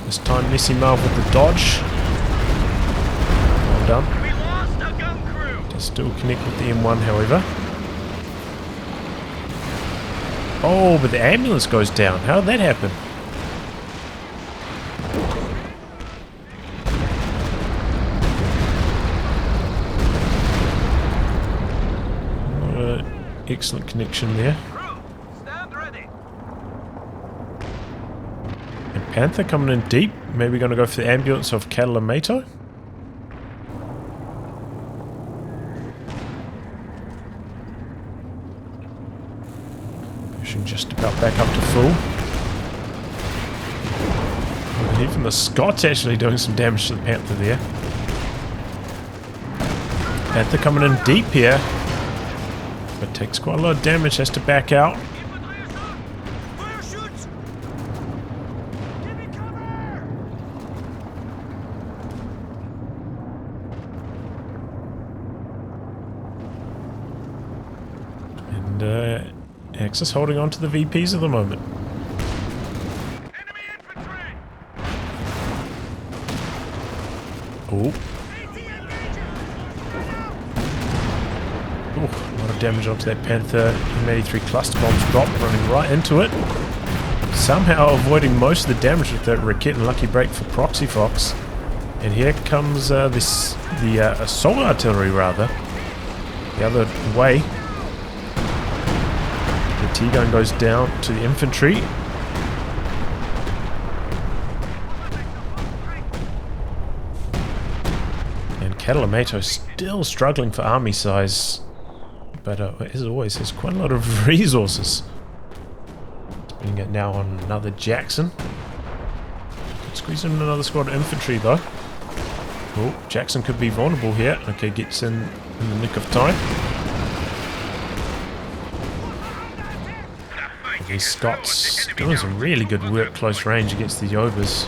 This time MessyMarv with the dodge. Well done. We lost a gun crew. Does still connect with the M1, however. Oh, but the ambulance goes down. How did that happen? Excellent connection there. Stand ready. And Panther coming in deep. Maybe going to go for the ambulance of Katalamato. Pushing just about back up to full. And even the Scots actually doing some damage to the Panther there. Panther coming in deep here. But takes quite a lot of damage, has to back out. And Axis holding on to the VPs at the moment. Oh. Ooh, a lot of damage onto that Panther. M83 cluster bombs dropped, running right into it. Somehow avoiding most of the damage with that Recon and lucky break for Proxy Fox. And here comes the assault artillery, rather. The other way. The T-gun goes down to the infantry. And Katalamato still struggling for army size. But as always, has quite a lot of resources. Spending it now on another Jackson. Could squeeze in another squad of infantry though. Oh, Jackson could be vulnerable here. Okay, gets in the nick of time. These Scots doing some really good work close range against the Overs.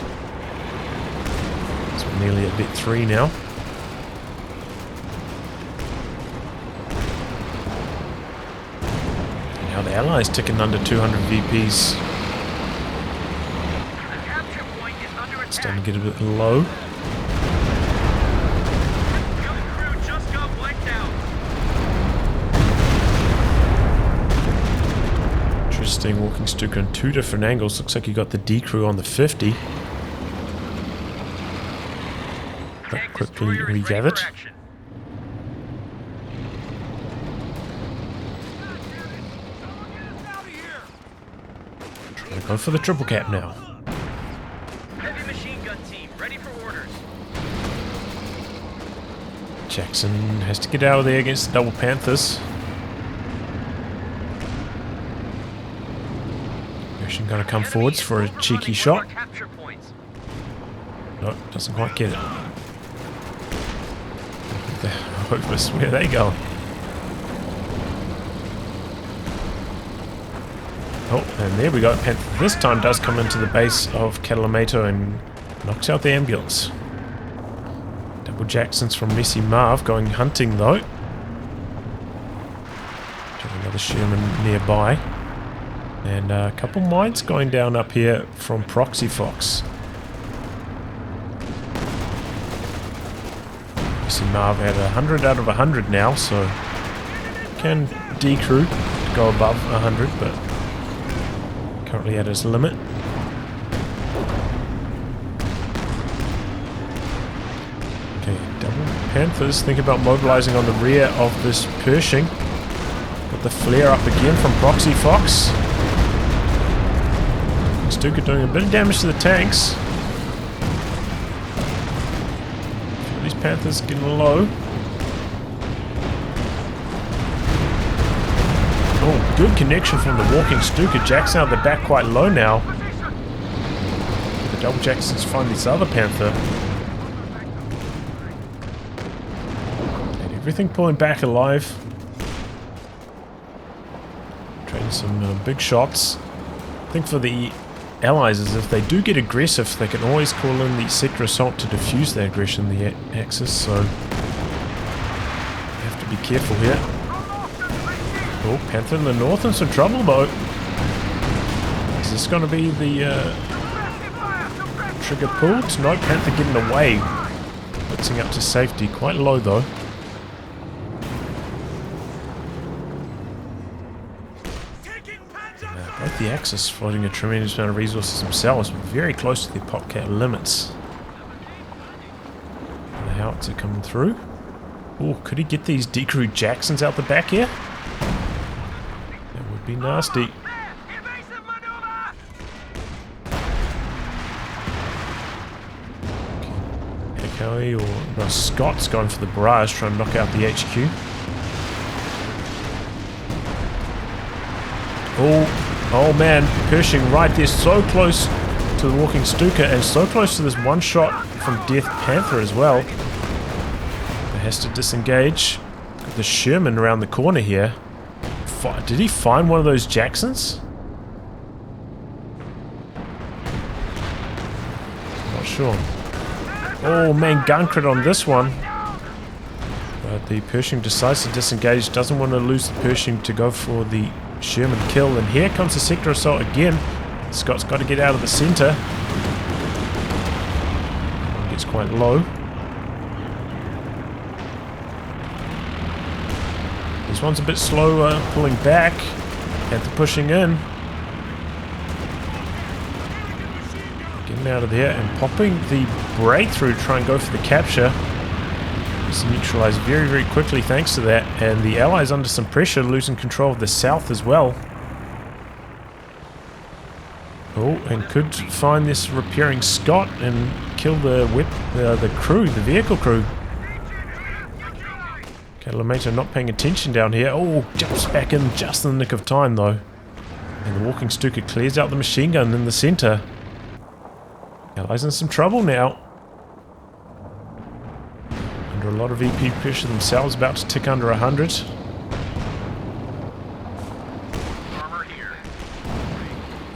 It's nearly at bit 3 now. Now the Allies ticking under 200 VPs. It's starting to get a bit low. Interesting, walking Stuka on 2 different angles. Looks like you got the D crew on the 50. That quickly regathered. Trying to go for the triple cap now. Heavy machine gun team, ready for orders. Jackson has to get out of there against the double Panthers. Going to come forwards for a cheeky shot. No, doesn't quite get it. Hopeless. Where are they going? Oh, and there we go. Panther this time does come into the base of Katalamato and knocks out the ambulance. Double Jacksons from MessyMarv going hunting though. Got another Sherman nearby. And a couple mines going down up here from Proxy Fox. MessyMarv had 100 out of 100 now, so can decrew to go above 100, but currently at his limit. Okay, double Panthers think about mobilizing on the rear of this Pershing. Got the flare up again from Proxy Fox. Stuka doing a bit of damage to the tanks. These Panthers getting low. Oh, good connection from the walking Stuka. Jackson out the back quite low now. The double Jacksons find this other Panther. Everything pulling back alive. Trading some big shots. I think for the allies is if they do get aggressive, they can always call in the sector assault to defuse their aggression, the Axis, so you have to be careful here. Oh, Panther in the north in some trouble though. Is this going to be the trigger pulled? No, Panther getting away. Blitzing up to safety, quite low though. Both the Axis floating a tremendous amount of resources themselves, very close to the popcat limits. And the howitzer coming through. Oh, could he get these decrewed Jacksons out the back here? That would be nasty. Okay, or no, Scott's going for the barrage, trying to knock out the HQ. Oh man, Pershing right there, so close to the walking Stuka and so close to this one shot from Death Panther as well. It has to disengage. Got the Sherman around the corner here. Did he find one of those Jacksons? Not sure. Oh man, gun crit on this one. But the Pershing Decisive disengaged, doesn't want to lose the Pershing to go for the Sherman kill, and here comes the sector assault again. Scott's got to get out of the center. Gets quite low. This one's a bit slower, pulling back. Panther pushing in. Getting out of there and popping the breakthrough to try and go for the capture. It's neutralized very, very quickly thanks to that, and the allies under some pressure, losing control of the south as well. Oh, and could find this repairing Scott and kill the crew, the vehicle crew. Katalamato not paying attention down here. Oh, jumps back in just in the nick of time though. And the walking Stuka clears out the machine gun in the center. Allies in some trouble now. Under a lot of EP pressure themselves, about to tick under 100.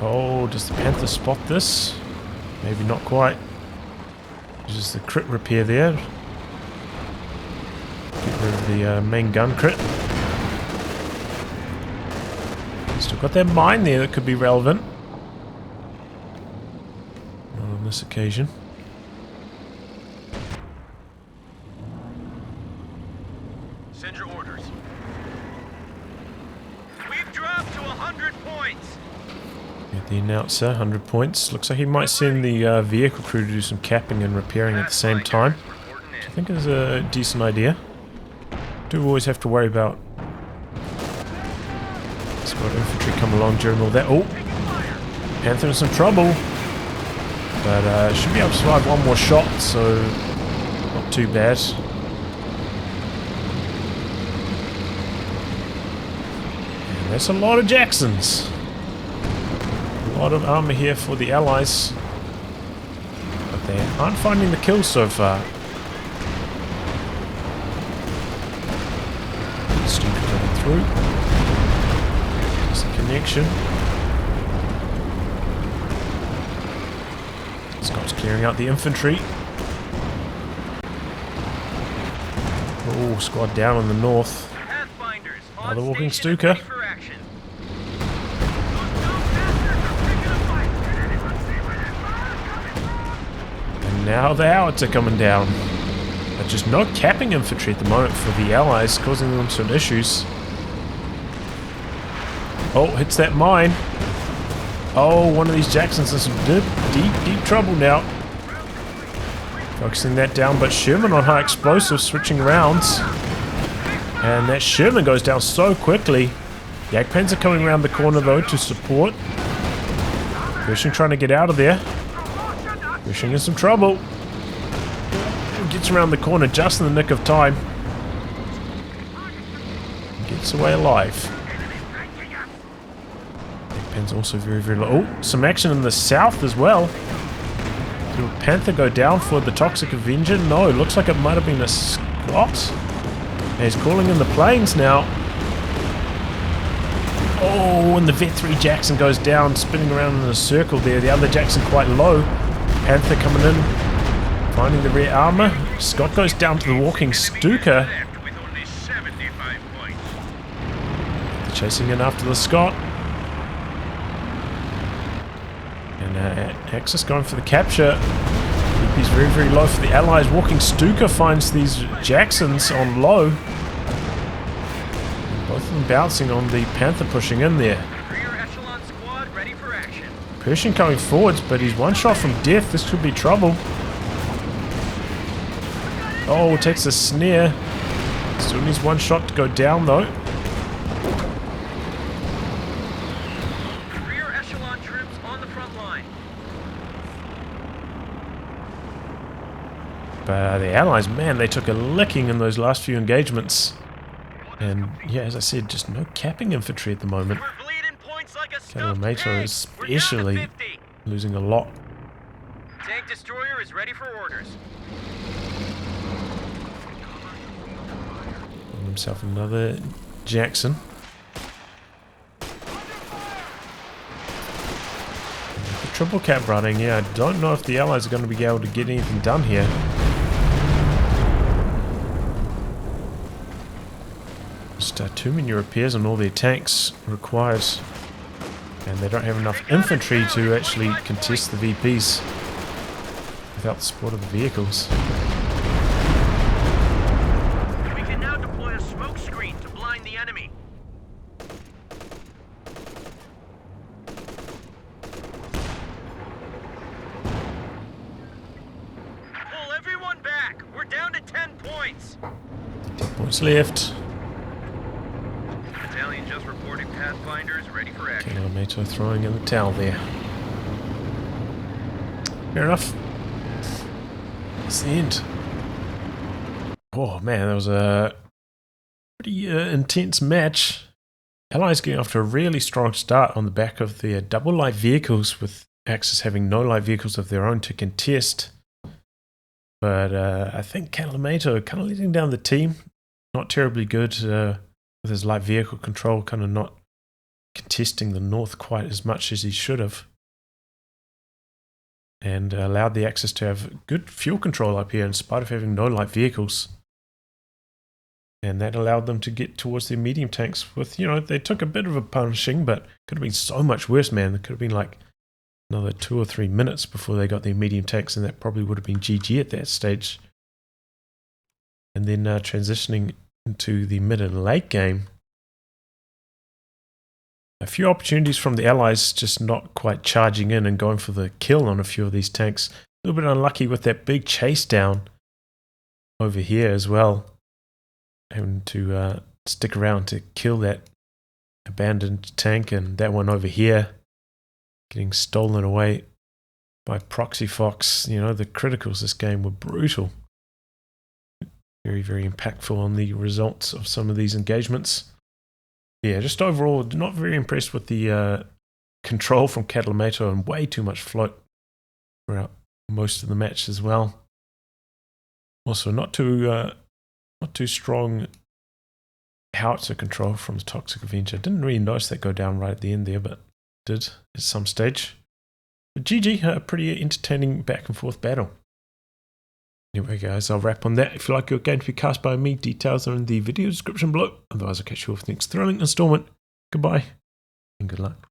Oh, does the Panther spot this? Maybe not quite. Just the crit repair there. Get rid of the main gun crit. Still got that mine there that could be relevant. Not on this occasion. Send your orders. We've dropped to 100 points. Get the announcer, 100 points. Looks like he might send the vehicle crew to do some capping and repairing at the same time. Which I think is a decent idea. Do always have to worry about squad infantry come along during all that. Oh! Panther in some trouble. But should be able to survive one more shot, so not too bad. And that's a lot of Jacksons. A lot of armor here for the allies. But they aren't finding the kills so far. Stuka coming through. There's a connection. Scott's clearing out the infantry. Oh, squad down in the north. Another walking Stuka. And now the howitzer coming down. But just no capping infantry at the moment for the allies, causing them some issues. Oh, hits that mine. Oh, one of these Jacksons in some deep trouble now. Focusing that down, but Sherman on high explosives, switching rounds. And that Sherman goes down so quickly. Jagdpanzer coming around the corner though to support. Pershing trying to get out of there. Pershing in some trouble. Gets around the corner just in the nick of time. Gets away alive. Jagdpanzer also very, very low. Oh, some action in the south as well. Did a Panther go down for the Thet0xicavenger? No, looks like it might have been a Scott. He's calling in the planes now. Oh, and the Vet-3 Jackson goes down, spinning around in a circle there. The other Jackson quite low. Panther coming in, finding the rear armor. Scott goes down to the walking Stuka. Chasing in after the Scott. And Axis going for the capture. He's very, very low for the Allies. Walking Stuka finds these Jacksons on low. Both of them bouncing on the Panther pushing in there. Pershing coming forwards, but he's one shot from death. This could be trouble. Oh, takes a snare. Still needs one shot to go down though. Rear echelon troops on the front line. But the Allies, man, they took a licking in those last few engagements. And yeah, as I said, just no capping infantry at the moment. Katalamato especially losing a lot. Tank destroyer is ready for orders. Found himself another Jackson. The triple cap running, yeah, I don't know if the Allies are going to be able to get anything done here. Just too many repairs on all their tanks required. And they don't have enough infantry to actually contest the VPs without the support of the vehicles. We can now deploy a smoke screen to blind the enemy. Pull everyone back. We're down to 10 points. 10 points left. Battalion just reporting Pathfinders ready for action. Katalamato throwing in the towel there. Fair enough. That's the end. Oh man, that was a pretty intense match. Allies getting off to a really strong start on the back of their double light vehicles, with Axis having no light vehicles of their own to contest. But I think Katalamato kind of letting down the team. Not terribly good with his light vehicle control, kind of not contesting the north quite as much as he should have. And allowed the Axis to have good fuel control up here in spite of having no light vehicles. And that allowed them to get towards their medium tanks with, you know, they took a bit of a punishing, but could have been so much worse, man. It could have been like another 2 or 3 minutes before they got their medium tanks, and that probably would have been GG at that stage. And then transitioning into the mid and late game, a few opportunities from the Allies just not quite charging in and going for the kill on a few of these tanks. A little bit unlucky with that big chase down over here as well. Having to stick around to kill that abandoned tank, and that one over here getting stolen away by Proxy Fox. You know, the criticals this game were brutal. Very, very impactful on the results of some of these engagements. Yeah, just overall, not very impressed with the control from Katalamato, and way too much float throughout most of the match as well. Also, not too strong howitzer control from the thet0xicavenger. Didn't really notice that go down right at the end there, but did at some stage. But GG, a pretty entertaining back and forth battle. Anyway guys, I'll wrap on that. If you like your game to be cast by me, details are in the video description below. Otherwise I'll catch you all for the next thrilling installment. Goodbye and good luck.